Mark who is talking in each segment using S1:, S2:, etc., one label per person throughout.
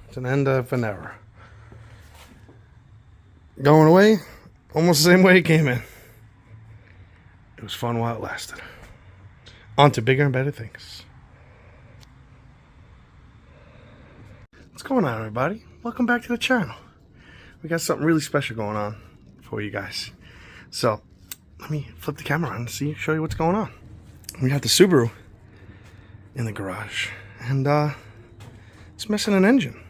S1: It's an end of an era. Going away almost the same way it came in. It was fun while it lasted. On to bigger and better things. What's going on, everybody? Welcome back to the channel. We got something really special going on for you guys. So let me flip the camera on and show you what's going on. We got the Subaru in the garage, and it's missing an engine.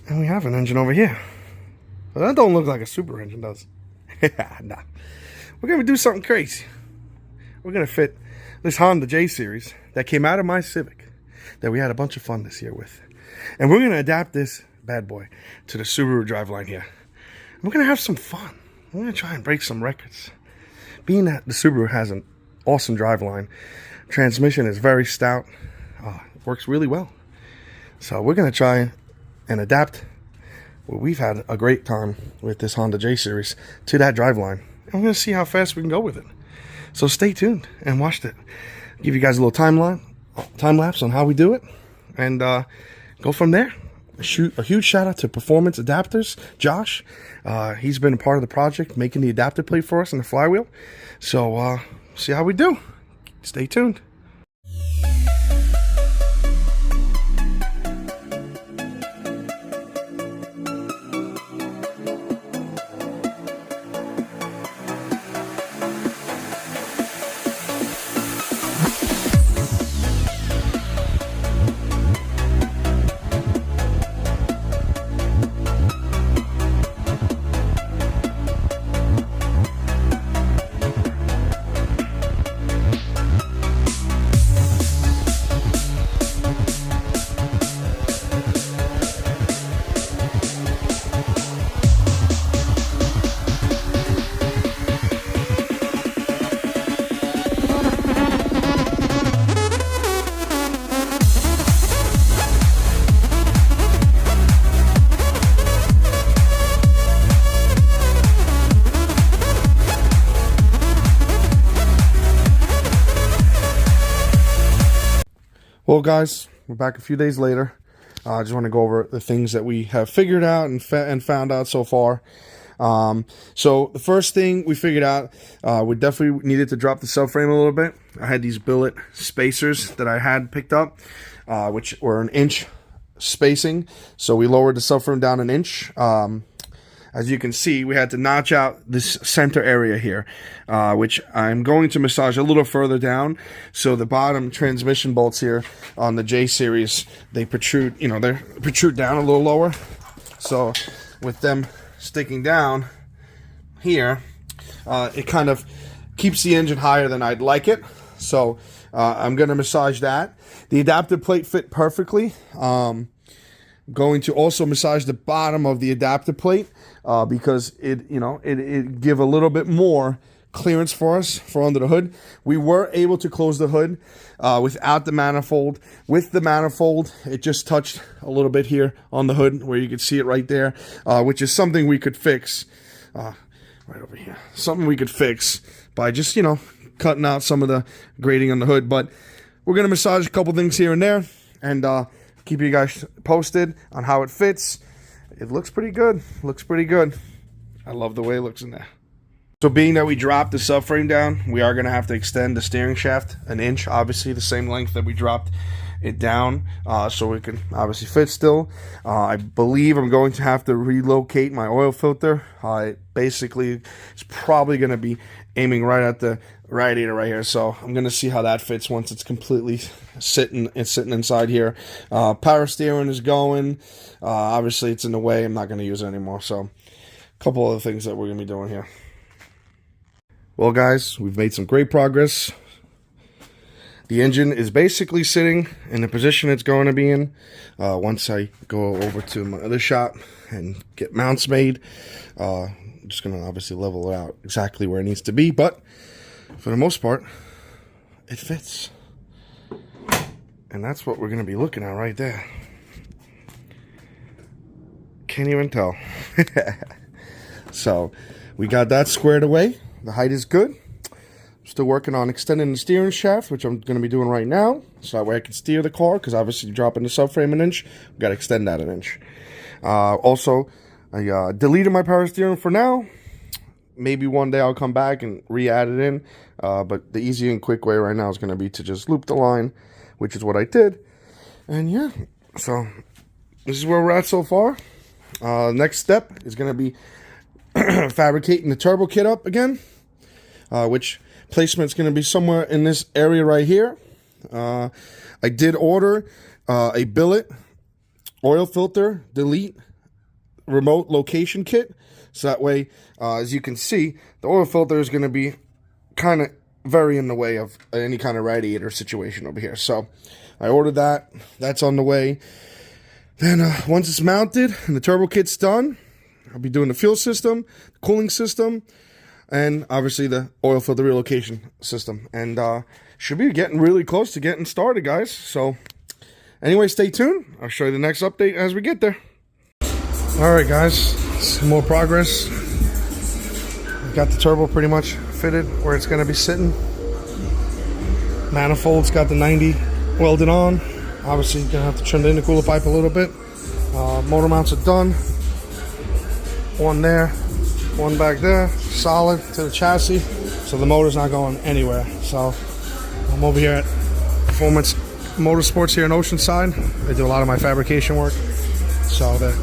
S1: And we have an engine over here. But that don't look like a Subaru engine, does it? Nah. We're gonna do something crazy. We're gonna fit this Honda J series that came out of my Civic that we had a bunch of fun this year with, and we're gonna adapt this bad boy to the Subaru driveline here. And we're gonna have some fun. We're gonna try and break some records. Being that the Subaru has an awesome driveline, transmission is very stout, it works really well. So we're gonna try and adapt what we've had a great time with this Honda J series to that driveline. And we're gonna see how fast we can go with it. So stay tuned and watch it. Give you guys a little time lapse on how we do it, and go from there. A huge shout out to Performance Adapters, Josh. He's been a part of the project, making the adapter plate for us and the flywheel. So see how we do. Stay tuned. Well, guys, we're back a few days later. I just want to go over the things that we have figured out and found out so far. So the first thing we figured out, we definitely needed to drop the subframe a little bit. I had these billet spacers that I had picked up, which were an inch spacing. So we lowered the subframe down an inch. As you can see, we had to notch out this center area here, which I'm going to massage a little further down. So the bottom transmission bolts here on the J series, they protrude, they protrude down a little lower. So with them sticking down here, it kind of keeps the engine higher than I'd like it. So I'm going to massage that. The adapter plate fit perfectly. Going to also massage the bottom of the adapter plate because it give a little bit more clearance for us for under the hood. We were able to close the hood without the manifold. With the manifold, it just touched a little bit here on the hood where you can see it right there, which is something we could fix right over here. Something we could fix by just, cutting out some of the grating on the hood. But we're going to massage a couple things here and there, and keep you guys posted on how it fits. It looks pretty good. Looks pretty good. I love the way it looks in there. So being that we dropped the subframe down, we are going to have to extend the steering shaft an inch, obviously the same length that we dropped it down, so we can obviously fit still. I believe I'm going to have to relocate my oil filter. Basically, it's probably going to be aiming right at the radiator right here, so I'm going to see how that fits once it's completely sitting inside here. Power steering is going. Obviously, it's in the way. I'm not going to use it anymore, so a couple other things that we're going to be doing here. Well, guys, we've made some great progress. The engine is basically sitting in the position it's going to be in. Once I go over to my other shop and get mounts made, I'm just going to obviously level it out exactly where it needs to be. But for the most part, it fits. And that's what we're going to be looking at right there. Can't even tell. So we got that squared away. The height is good. Still working on extending the steering shaft, which I'm going to be doing right now. So that way I can steer the car, because obviously dropping the subframe an inch, we've got to extend that an inch. Also, I deleted my power steering for now. Maybe one day I'll come back and re-add it in. But the easy and quick way right now is going to be to just loop the line, which is what I did. And yeah, so this is where we're at so far. Next step is going to be fabricating the turbo kit up again, which placement's going to be somewhere in this area right here. I did order a billet, oil filter, delete, remote location kit. So that way, as you can see, the oil filter is going to be kind of very in the way of any kind of radiator situation over here. So I ordered that. That's on the way. Then once it's mounted and the turbo kit's done, I'll be doing the fuel system, the cooling system, and obviously the oil filter relocation system. And should be getting really close to getting started, guys. So anyway, stay tuned. I'll show you the next update as we get there. All right, guys, some more progress. Got the turbo pretty much fitted where it's going to be sitting. Manifold's got the 90 welded on. Obviously, you're going to have to trim the intercooler pipe a little bit. Motor mounts are done. One there, one back there, solid to the chassis. So the motor's not going anywhere. So I'm over here at Performance Motorsports here in Oceanside. They do a lot of my fabrication work. So they're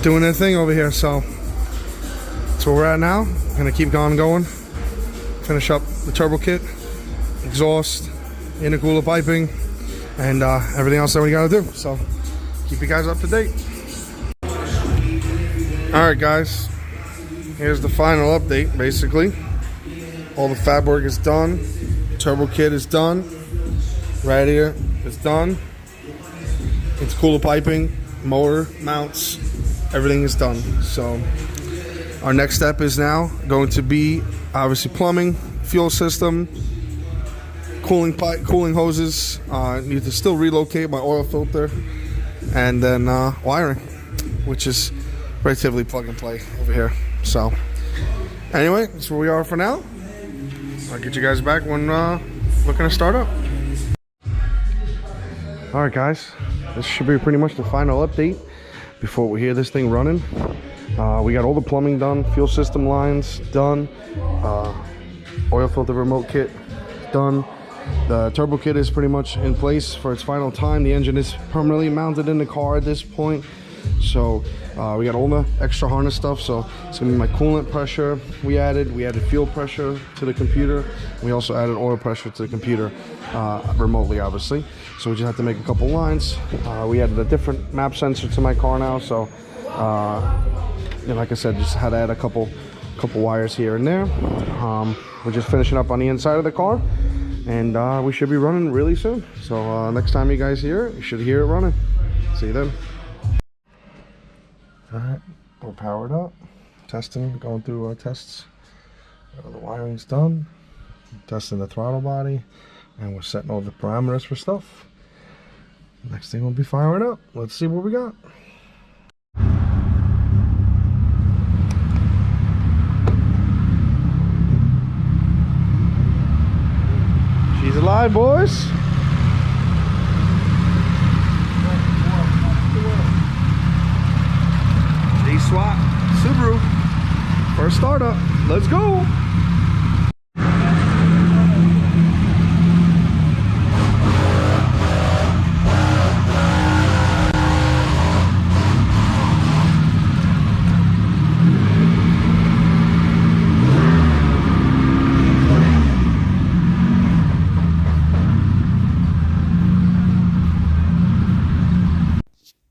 S1: doing their thing over here. So that's where we're at now. Gonna keep going. Finish up the turbo kit, exhaust, intercooler piping, and everything else that we gotta do. So keep you guys up to date. Alright, guys, here's the final update. Basically, all the fab work is done, turbo kit is done, radiator is done, intercooler piping, motor mounts, everything is done. So our next step is now going to be obviously plumbing, fuel system, cooling pipe, cooling hoses. Need to still relocate my oil filter, and then wiring, which is relatively plug and play over here. So anyway, that's where we are for now. I'll get you guys back when looking to start up. All right, guys, this should be pretty much the final update before we hear this thing running. We got all the plumbing done, fuel system lines done, oil filter remote kit done. The turbo kit is pretty much in place for its final time. The engine is permanently mounted in the car at this point. So we got all the extra harness stuff. So it's gonna be my coolant pressure. We added fuel pressure to the computer. We also added oil pressure to the computer remotely, obviously. So we just have to make a couple lines. We added a different map sensor to my car now. So like I said, just had to add a couple wires here and there. We're just finishing up on the inside of the car, and we should be running really soon. So next time you guys hear it, you should hear it running. See you then. All right, we're powered up, testing, going through our tests. The wiring's done, testing the throttle body, and we're setting all the parameters for stuff. Next thing we'll be firing up. Let's see what we got. She's alive, boys. Swap Subaru, first startup. Let's go.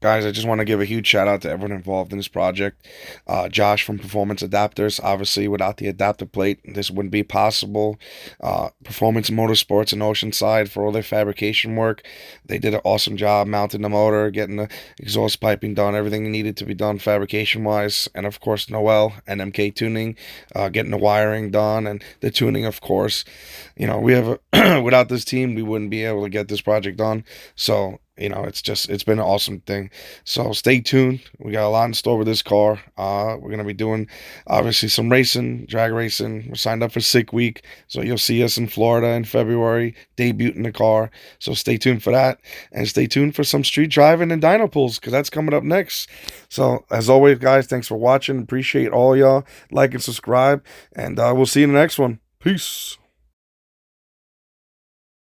S1: Guys, I just want to give a huge shout out to everyone involved in this project. Josh from Performance Adapters. Obviously, without the adapter plate, this wouldn't be possible. Performance Motorsports in Oceanside for all their fabrication work. They did an awesome job mounting the motor, getting the exhaust piping done, everything needed to be done fabrication-wise. And, of course, Noel and MK Tuning, getting the wiring done and the tuning, of course. You know, we have without this team, we wouldn't be able to get this project done. So it's been an awesome thing. So stay tuned. We got a lot in store with this car. We're gonna be doing obviously some racing, drag racing. We're signed up for Sick Week, so you'll see us in Florida in February, debuting the car. So stay tuned for that, and stay tuned for some street driving and dyno pulls, because that's coming up next. So as always, guys, thanks for watching. Appreciate all y'all. Like and subscribe, and we'll see you in the next one. Peace.